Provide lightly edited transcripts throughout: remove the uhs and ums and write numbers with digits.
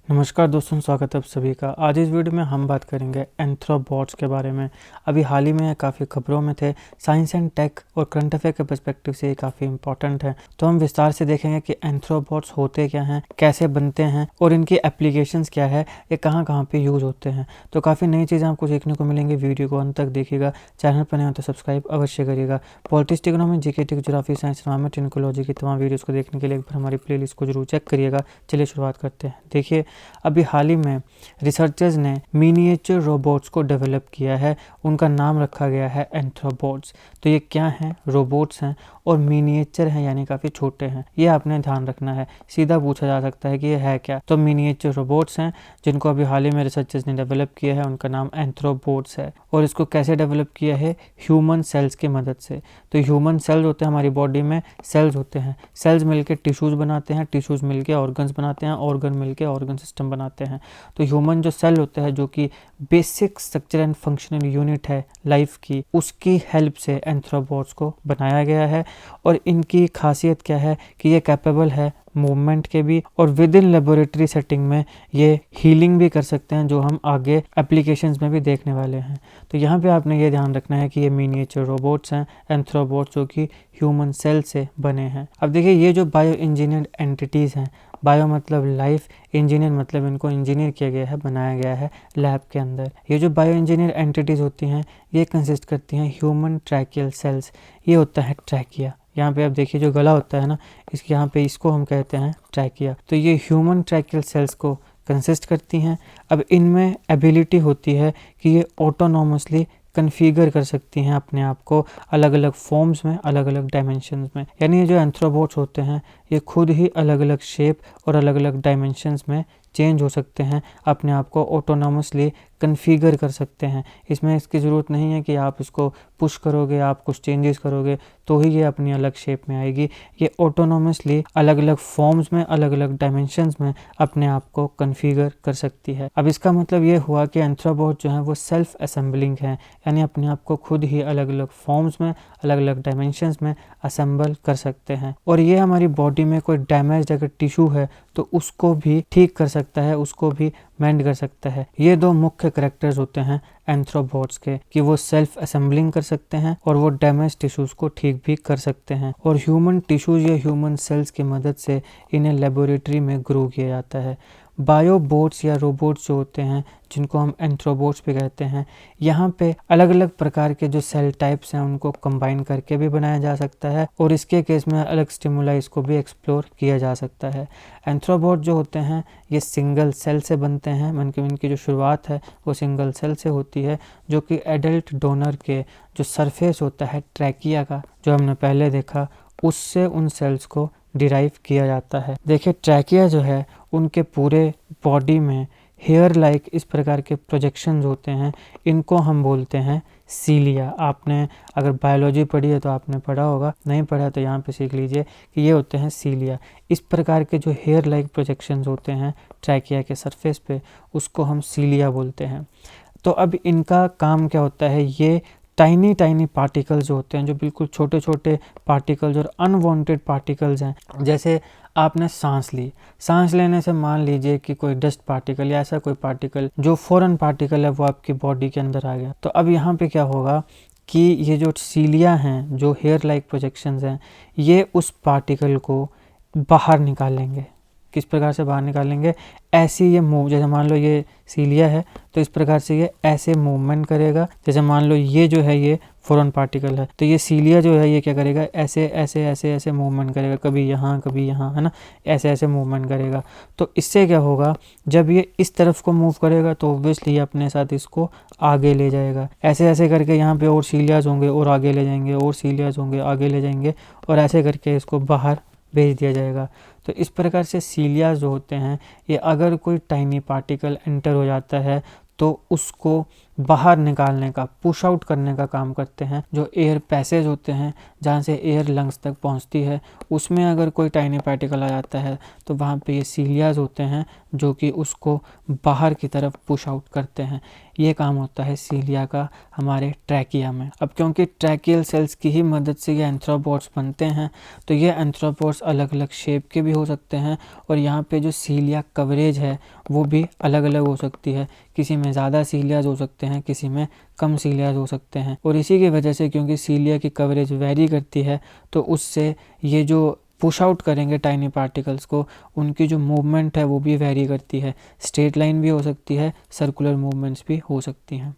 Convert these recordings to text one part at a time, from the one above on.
नमस्कार दोस्तों, स्वागत है आप सभी का। आज इस वीडियो में हम बात करेंगे एंथ्रोबॉट्स के बारे में। अभी हाल ही में काफ़ी खबरों में थे। साइंस एंड टेक और करंट अफेयर के पर्सपेक्टिव से ये काफ़ी इंपॉर्टेंट है। तो हम विस्तार से देखेंगे कि एंथ्रोबॉट्स होते क्या हैं, कैसे बनते हैं और इनकी एप्लीकेशंस क्या है, ये कहाँ कहाँ पे यूज़ होते हैं। तो काफ़ी नई चीज़ें आपको सीखने को मिलेंगी। वीडियो को अंत तक देखिएगा। चैनल पर नहीं हो तो सब्सक्राइब अवश्य करिएगा। Politics, economy, GK, geography, science, environment, ecology की तमाम वीडियोज़ को देखने के लिए एक बार हमारी प्लेलिस्ट को जरूर चेक करिएगा। चलिए शुरुआत करते हैं। देखिए, अभी हाल ही में रिसर्चर्स ने मिनिएचर रोबोट्स को डेवलप किया है। उनका नाम रखा गया है एंथ्रोबॉट्स। तो ये क्या हैं? रोबोट्स हैं और मिनिएचर हैं, यानी काफ़ी छोटे हैं। ये आपने ध्यान रखना है। सीधा पूछा जा सकता है कि ये है क्या। तो मिनिएचर रोबोट्स हैं जिनको अभी हाल ही में रिसर्चर्स ने डेवलप किया है। उनका नाम एंथ्रोबॉट्स है। और इसको कैसे डेवलप किया है? ह्यूमन सेल्स की मदद से। तो ह्यूमन सेल्स होते हैं, हमारी बॉडी में सेल्स होते हैं। सेल्स मिलकर टिश्यूज़ बनाते हैं, टिश्यूज़ मिलकर ऑर्गन्स बनाते हैं, ऑर्गन मिलकर ऑर्गन सिस्टम बनाते हैं। तो ह्यूमन जो सेल होता है, जो कि basic structure and functional unit है लाइफ की, उसकी हेल्प से एंथ्रोबॉट्स को बनाया गया है। और इनकी खासियत क्या है कि ये कैपेबल है मूवमेंट के भी, और विद इन लेबोरेटरी सेटिंग में ये हीलिंग भी कर सकते हैं, जो हम आगे एप्लीकेशंस में भी देखने वाले हैं। तो यहाँ पे आपने ये ध्यान रखना है कि ये मिनिएचर रोबोट्स हैं, एंथ्रोबॉट्स, जो कि ह्यूमन सेल से बने हैं। अब देखिए, ये जो बायो इंजीनियर्ड एंटिटीज़ हैं, बायो मतलब लाइफ, इंजीनियर मतलब इनको इंजीनियर किया गया है, बनाया गया है लैब के अंदर। ये जो बायो इंजीनियर एंटिटीज़ होती हैं, ये कंसिस्ट करती हैं ह्यूमन ट्रैकियल सेल्स। ये होता है ट्रैकिया। यहाँ पे आप देखिए, जो गला होता है ना, इसके यहाँ पे इसको हम कहते हैं ट्रैकिया। तो ये ह्यूमन ट्रैकियल सेल्स को कंसिस्ट करती हैं। अब इनमें एबिलिटी होती है कि ये ऑटोनोमसली कन्फिगर कर सकती हैं अपने आप को अलग अलग फॉर्म्स में, अलग अलग डायमेंशंस में। यानी ये जो एंथ्रोबॉट्स होते हैं, ये खुद ही अलग अलग शेप और अलग अलग डायमेंशंस में चेंज हो सकते हैं, अपने आप को ऑटोनोमसली कन्फिगर कर सकते हैं। इसमें इसकी ज़रूरत नहीं है कि आप इसको पुश करोगे, आप कुछ चेंजेस करोगे तो ही ये अपनी अलग शेप में आएगी। ये ऑटोनोमसली अलग अलग फॉर्म्स में, अलग अलग डायमेंशंस में अपने आप को कन्फिगर कर सकती है। अब इसका मतलब ये हुआ कि एंथ्रोबॉट जो है वो सेल्फ असेंबलिंग है, यानी अपने आप को खुद ही अलग अलग फॉर्म्स में, अलग अलग डायमेंशंस में असेंबल कर सकते हैं। और ये हमारी बॉडी में कोई डैमेज अगर टिश्यू है तो उसको भी ठीक कर सकता है, उसको भी मेंड कर सकता है। ये दो मुख्य कैरेक्टर्स होते हैं एंथ्रोबॉट्स के, कि वो सेल्फ असेंबलिंग कर सकते हैं और वो डैमेज टिश्यूज को ठीक भी कर सकते हैं। और ह्यूमन टिश्यूज या ह्यूमन सेल्स की मदद से इन्हें लेबोरेटरी में ग्रो किया जाता है। बायोबोट्स या रोबोट्स जो होते हैं, जिनको हम एंथ्रोबोट्स भी कहते हैं, यहाँ पे अलग अलग प्रकार के जो सेल टाइप्स हैं उनको कंबाइन करके भी बनाया जा सकता है, और इसके केस में अलग स्टिमुलाइज को भी एक्सप्लोर किया जा सकता है। एंथ्रोबॉट जो होते हैं ये सिंगल सेल से बनते हैं। इनकी जो शुरुआत है वो सिंगल सेल से होती है, जो कि एडल्ट डोनर के जो सरफेस होता है ट्रैकिया का, जो हमने पहले देखा, उससे उन सेल्स को डिराइव किया जाता है। देखिए, ट्रैकिया जो है उनके पूरे बॉडी में हेयर लाइक इस प्रकार के प्रोजेक्शंस होते हैं। इनको हम बोलते हैं सीलिया। आपने अगर बायोलॉजी पढ़ी है तो आपने पढ़ा होगा, नहीं पढ़ा तो यहाँ पे सीख लीजिए कि ये होते हैं सीलिया। इस प्रकार के जो हेयर लाइक प्रोजेक्शंस होते हैं ट्रैकिया के सरफेस पे, उसको हम सीलिया बोलते हैं। तो अब इनका काम क्या होता है? ये टाइनी टाइनी पार्टिकल्स जो होते हैं, जो बिल्कुल छोटे छोटे पार्टिकल्स और अनवांटेड पार्टिकल्स हैं, जैसे आपने सांस ली, सांस लेने से मान लीजिए कि कोई डस्ट पार्टिकल या ऐसा कोई पार्टिकल जो फॉरेन पार्टिकल है वो आपकी बॉडी के अंदर आ गया, तो अब यहाँ पे क्या होगा कि ये जो सीलिया हैं, जो हेयर लाइक प्रोजेक्शंस हैं, ये उस पार्टिकल को बाहर निकालेंगे। किस प्रकार से बाहर निकालेंगे? ऐसे ये मूव, जैसे मान लो ये सीलिया है तो इस प्रकार से ये ऐसे मूवमेंट करेगा। जैसे मान लो ये जो है ये फॉरेन पार्टिकल है, तो ये सीलिया जो है ये क्या करेगा? ऐसे ऐसे ऐसे ऐसे मूवमेंट करेगा, कभी यहाँ कभी यहाँ, है ना, ऐसे ऐसे मूवमेंट करेगा। तो इससे क्या होगा? जब ये इस तरफ को मूव करेगा तो ऑब्वियसली ये अपने साथ इसको आगे ले जाएगा। ऐसे ऐसे करके यहाँ पे और सीलियाज होंगे और आगे ले जाएंगे, और सीलियाज होंगे आगे ले जाएंगे, और ऐसे करके इसको बाहर भेज दिया जाएगा। तो इस प्रकार से सीलिया जो होते हैं, ये अगर कोई टाइनी पार्टिकल एंटर हो जाता है तो उसको बाहर निकालने का, पुश आउट करने का काम करते हैं। जो एयर पैसेज होते हैं जहाँ से एयर लंग्स तक पहुँचती है, उसमें अगर कोई टाइनी पार्टिकल आ जाता है तो वहाँ पे ये सीलियाज होते हैं जो कि उसको बाहर की तरफ पुश आउट करते हैं। ये काम होता है सीलिया का हमारे ट्रैकिया में। अब क्योंकि ट्रैकियल सेल्स की ही मदद से ये एंथ्रोपोड्स बनते हैं, तो ये एंथ्रोपोड्स अलग अलग शेप के भी हो सकते हैं और यहाँ पे जो सीलिया कवरेज है वो भी अलग अलग हो सकती है। किसी में ज़्यादा सीलियाज हो सकते हैं, किसी में कम सीलियाज हो सकते हैं। और इसी की वजह से, क्योंकि सीलिया की कवरेज वेरी करती है, तो उससे ये जो पुश आउट करेंगे टाइनी पार्टिकल्स को, उनकी जो मूवमेंट है वो भी वेरी करती है। स्ट्रेट लाइन भी हो सकती है, सर्कुलर मूवमेंट्स भी हो सकती हैं।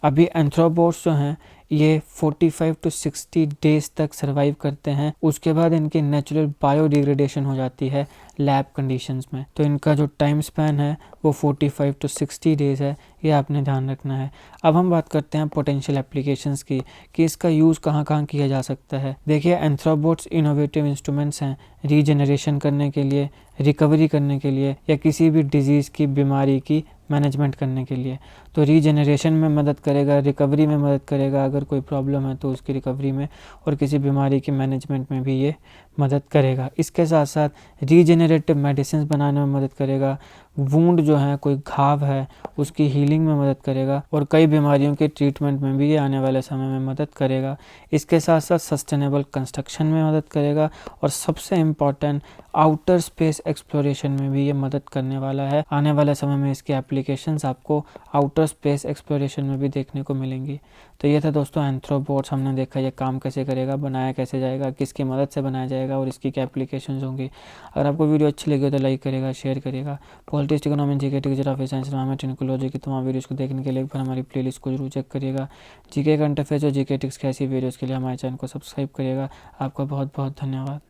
अभी एंथ्रोपोड्स जो हैं ये 45 to 60 डेज तक सर्वाइव करते हैं। उसके बाद इनकी नेचुरल बायोडिग्रेडेशन हो जाती है लैब कंडीशंस में। तो इनका जो टाइम स्पैन है वो 45 to 60 डेज है, ये आपने ध्यान रखना है। अब हम बात करते हैं पोटेंशियल एप्लीकेशंस की, कि इसका यूज़ कहाँ कहाँ किया जा सकता है। देखिए, एंथ्रोपोड्स इनोवेटिव इंस्ट्रूमेंट्स हैं रीजनरेशन करने के लिए, रिकवरी करने के लिए, या किसी भी डिजीज़ की, बीमारी की मैनेजमेंट करने के लिए। तो रीजनरेशन में मदद करेगा, रिकवरी में मदद करेगा, अगर कोई प्रॉब्लम है तो उसकी रिकवरी में, और किसी बीमारी की मैनेजमेंट में भी ये मदद करेगा। इसके साथ साथ रीजेनरेटिव मेडिसिन बनाने में मदद करेगा, वुंड जो है, कोई घाव है, उसकी हीलिंग में मदद करेगा, और कई बीमारियों के ट्रीटमेंट में भी ये आने वाले समय में मदद करेगा। इसके साथ साथ सस्टेनेबल कंस्ट्रक्शन में मदद करेगा, और सबसे इम्पॉर्टेंट आउटर स्पेस एक्सप्लोरेशन में भी ये मदद करने वाला है। आने वाले समय में इसकी एप्लीकेशंस आपको आउटर स्पेस एक्सप्लोरेशन में भी देखने को मिलेंगी। तो ये था दोस्तों एंथ्रोपोड्स। हमने देखा ये काम कैसे करेगा, बनाया कैसे जाएगा, किसकी मदद से बनाया जाएगा, और इसकी क्या एप्लीकेशंस होंगी। अगर आपको वीडियो अच्छी लगी हो तो लाइक करेगा, शेयर करेगा। Politics, economy, GK, geography, science, environment, ecology की तमाम वीडियोस को देखने के लिए एक बार हमारी प्लेलिस्ट को जरूर चेक करिएगा। जीके करंट अफेयर्स और जीके टिक्स की ऐसी वीडियोस के लिए हमारे चैनल को सब्सक्राइब करिएगा। आपका बहुत बहुत धन्यवाद।